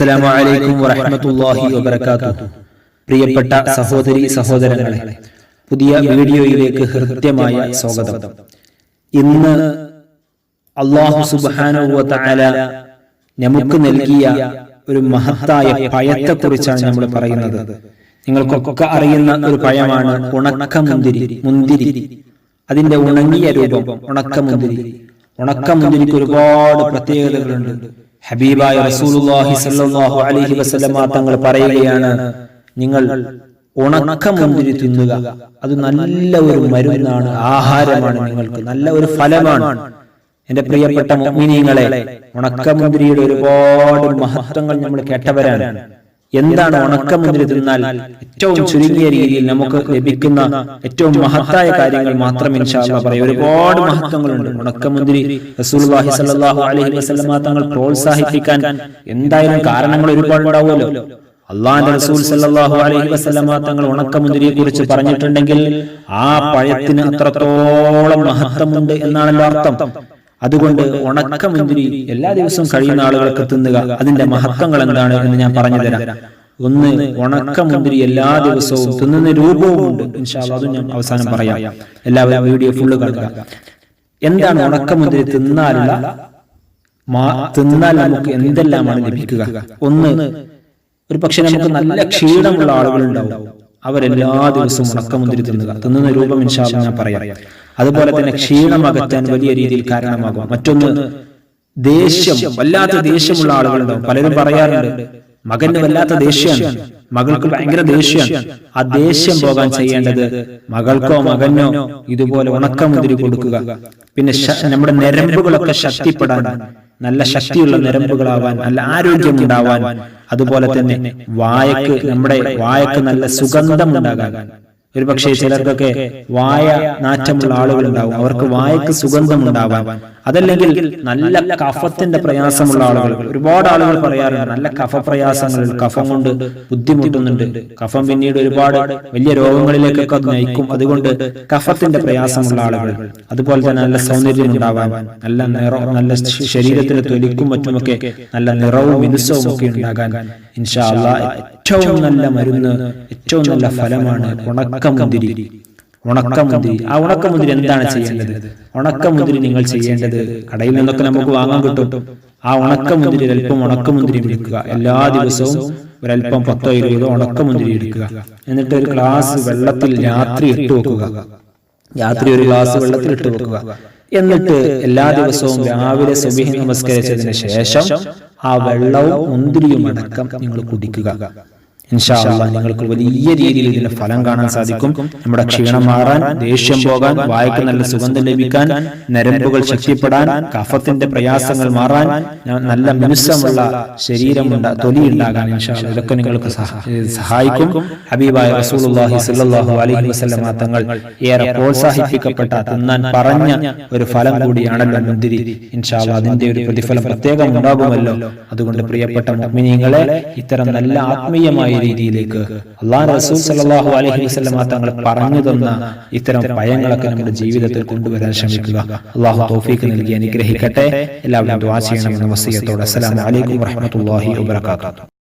അസ്സലാമു അലൈക്കും വറഹ്മത്തുള്ളാഹി വബറകാതുഹു. പ്രിയപ്പെട്ട സഹോദരി സഹോദരങ്ങളെ, പുതിയ വീഡിയോയിലേക്ക് ഹൃദ്യമായ സ്വാഗതം. ഇന്ന് അല്ലാഹു സുബ്ഹാനഹു വ തആല നമുക്ക് നൽകിയ ഒരു മഹത്തായ പഴത്തെക്കുറിച്ചാണ് നമ്മൾ പറയുന്നത്. നിങ്ങൾക്കൊക്കെ അറിയുന്ന ഒരു പഴമാണ് മുന്തിരി. അതിന്റെ ഉണങ്ങിയ രൂപം ഉണക്കമുന്തിരി. ഉണക്കമുന്തിരിക്ക് ഒരുപാട് പ്രത്യേകതകളുണ്ട്. ഹബീബായ റസൂലുള്ളാഹി സ്വല്ലല്ലാഹു അലൈഹി വസല്ലമ തങ്ങൾ പറയുകയാണ്, നിങ്ങൾ ഉണക്കമുന്തിരി തിന്നുക, അത് നല്ല ഒരു മരുന്നാണ്, ആഹാരമാണ്, നിങ്ങൾക്ക് നല്ല ഒരു ഫലമാണ്. എന്റെ പ്രിയപ്പെട്ട മുഅ്മിനീങ്ങളെ, ഉണക്കമുന്തിരിയുടെ ഒരുപാട് മഹത്വങ്ങൾ നമ്മൾ കേട്ടവരാണ്. എന്താണ് ഉണക്കമുന്തിരി തിന്നാൽ ഏറ്റവും ചുരുങ്ങിയ രീതിയിൽ നമുക്ക് ലഭിക്കുന്ന ഏറ്റവും മഹത്തായ കാര്യങ്ങൾ മാത്രം ഇൻഷാ അല്ലാഹ് പറയാം. ഒരുപാട് മഹത്വങ്ങളുണ്ട്. ഉണക്കമുന്തിരി റസൂലുള്ളാഹി സ്വല്ലല്ലാഹു അലൈഹി വസല്ലമ തങ്ങൾ പ്രോത്സാഹിപ്പിക്കാൻ എന്തായാലും കാരണങ്ങൾ ഒരുപാട് ഉണ്ടാവുമല്ലോ. അല്ലാഹുവിന്റെ റസൂൽ സ്വല്ലല്ലാഹു അലൈഹി വസല്ലമ തങ്ങൾ ഉണക്കമുന്തിരിയെ കുറിച്ച് പറഞ്ഞിട്ടുണ്ടെങ്കിൽ ആ പഴത്തിന് അത്രത്തോളം മഹത്വമുണ്ട് എന്നാണല്ലോ അർത്ഥം. അതുകൊണ്ട് ഉണക്കമുന്തിരി എല്ലാ ദിവസവും കഴിയുന്ന ആളുകൾക്ക് തിന്നുക. അതിന്റെ മഹത്വങ്ങൾ എന്താണ് എന്ന് ഞാൻ പറഞ്ഞു തരാം. ഒന്ന്, ഉണക്കമുന്തിരി എല്ലാ ദിവസവും തിന്നുന്ന രൂപവും ഉണ്ട്. ഇൻഷാ അല്ലാഹ് അതും ഞാൻ അവസാനം പറയാം. എല്ലാവരും വീഡിയോ ഫുള്ള് കാണുക. എന്താണ് ഉണക്കമുന്തിരി തിന്നാൽ നമുക്ക് എന്തെല്ലാമാണ് ലഭിക്കുക? ഒന്ന്, ഒരു പക്ഷെ നമുക്ക് നല്ല ക്ഷീണമുള്ള ആളുകളുണ്ടാവും. അവരെല്ലാ ദിവസവും ഉണക്കമുന്തിരി തിന്നുന്ന രൂപം ഇൻഷാ അല്ലാഹ് ഞാൻ പറയാം. അതുപോലെ തന്നെ ക്ഷീണം അകറ്റാൻ വലിയ രീതിയിൽ കാരണമാകും. മറ്റൊന്ന്, ദേഷ്യം, വല്ലാത്ത ദേഷ്യമുള്ള ആളുകളുണ്ടാവും. പലരും പറയാറുണ്ട്, മകന് വല്ലാത്ത ദേഷ്യമാണ്, മകൾക്ക് ഭയങ്കര ദേഷ്യമാണ്. ആ ദേഷ്യം പോകാൻ ചെയ്യേണ്ടത് മകൾക്കോ മകനോ ഇതുപോലെ ഉണക്കമുന്തിരി കൊടുക്കുക. പിന്നെ നമ്മുടെ ഞരമ്പുകളൊക്കെ ശക്തിപ്പെടാൻ, നല്ല ശക്തിയുള്ള ഞരമ്പുകളാവാൻ, നല്ല ആരോഗ്യം ഉണ്ടാവാൻ, അതുപോലെ തന്നെ നമ്മുടെ വായക്ക് നല്ല സുഗന്ധം ഉണ്ടാകാൻ. ഒരു പക്ഷേ ചിലർക്കൊക്കെ വായ നാറ്റമുള്ള ആളുകളുണ്ടാവും, അവർക്ക് വായക്ക് സുഗന്ധം ഉണ്ടാവാൻ. അതല്ലെങ്കിൽ നല്ല കഫത്തിന്റെ പ്രയാസമുള്ള ആളുകൾ, ഒരുപാട് ആളുകൾ പറയാറുണ്ട് നല്ല കഫപ്രയാസങ്ങൾ, കഫം കൊണ്ട് ബുദ്ധിമുട്ടുന്നുണ്ട്, കഫം പിന്നീട് ഒരുപാട് വലിയ രോഗങ്ങളിലേക്കൊക്കെ നയിക്കും. അതുകൊണ്ട് കഫത്തിന്റെ പ്രയാസമുള്ള ആളുകൾ, അതുപോലെ തന്നെ നല്ല സൗന്ദര്യം ഉണ്ടാവാൻ, നല്ല നിറം, നല്ല ശരീരത്തിന് തൊലിക്കും മറ്റുമൊക്കെ നല്ല നിറവും മിനുസവും ഒക്കെ ഉണ്ടാകാൻ ഇൻഷാ അല്ലാഹ് ഏറ്റവും നല്ല മരുന്ന്, ഏറ്റവും നല്ല ഫലമാണ് ഉണക്കമുന്തിരി. ആ ഉണക്കമുന്തിരി എന്താണ് ചെയ്യേണ്ടത്? ഉണക്കമുന്തിരി നിങ്ങൾ ചെയ്യേണ്ടത്, കടയിൽ നിന്നൊക്കെ നമുക്ക് വാങ്ങാൻ കിട്ടും. ആ ഉണക്കമുന്തിരി അല്പം ഉണക്കമുന്തിരി എടുക്കുക. എല്ലാ ദിവസവും ഒരല്പം 10-20 ഉണക്കമുന്തിരി എടുക്കുക. എന്നിട്ട് ഒരു ഗ്ലാസ് വെള്ളത്തിൽ രാത്രി ഇട്ട് വെക്കുക. ഒരു ഗ്ലാസ് വെള്ളത്തിൽ ഇട്ട് വെക്കുക. എന്നിട്ട് എല്ലാ ദിവസവും രാവിലെ സുബ്ഹി നമസ്കരിച്ചതിന് ശേഷം ആ വെള്ളവും മുന്തിരിയും അടക്കം നിങ്ങൾ കുടിക്കുക. ഇൻഷാ അല്ലാഹ് നിങ്ങൾക്ക് വലിയ രീതിയിൽ ഇതിന്റെ ഫലം കാണാൻ സാധിക്കും. നമ്മുടെ ക്ഷീണം മാറാൻ, ദേഷ്യം പോകാൻ, വായക്ക് നല്ല സുഗന്ധം ലഭിക്കാൻ, ഞരമ്പുകൾ ശക്തിപ്പെടാൻ, കഫത്തിന്റെ പ്രയാസങ്ങൾ മാറാൻ, നല്ല മിനുസമുള്ള തൊലി ഉണ്ടാകാൻ ഇൻഷാ അല്ലാഹ് ഇതൊക്കെ നിങ്ങൾക്ക് സഹായിക്കും. ഹബീബായ റസൂലുള്ളാഹി സ്വല്ലല്ലാഹു അലൈഹി വസല്ലമ തങ്ങൾ ഏറെ പ്രോത്സാഹിപ്പിക്കപ്പെട്ട, തിന്നാൻ പറഞ്ഞ ഒരു ഫലം കൂടിയാണല്ലോ മുന്തിരി. ഇൻഷാ അല്ലാഹ് അതിന്റെ ഒരു പ്രതിഫലം പ്രത്യേകം ഉണ്ടാകുമല്ലോ. അതുകൊണ്ട് പ്രിയപ്പെട്ട മുഅ്മിനീങ്ങളെ, ഇത്തരം നല്ല ആത്മീയമായ രീതിയിലേക്ക് അല്ലാഹുവിന്റെ റസൂൽ സ്വല്ലല്ലാഹു അലൈഹി വസല്ലമ തങ്ങൾ പറഞ്ഞു തന്ന ഇത്തരം പഴങ്ങളൊക്കെ നമ്മുടെ ജീവിതത്തിൽ കൊണ്ടുവരാൻ ശ്രമിക്കുക. അല്ലാഹു തൗഫീഖ് നൽകി അനുഗ്രഹിക്കട്ടെ. എല്ലാവരും ദുആ ചെയ്യണമെന്ന വസിയത്തോടെ അസ്സലാമു അലൈക്കും വറഹ്മത്തുള്ളാഹി വബറകാതുഹു.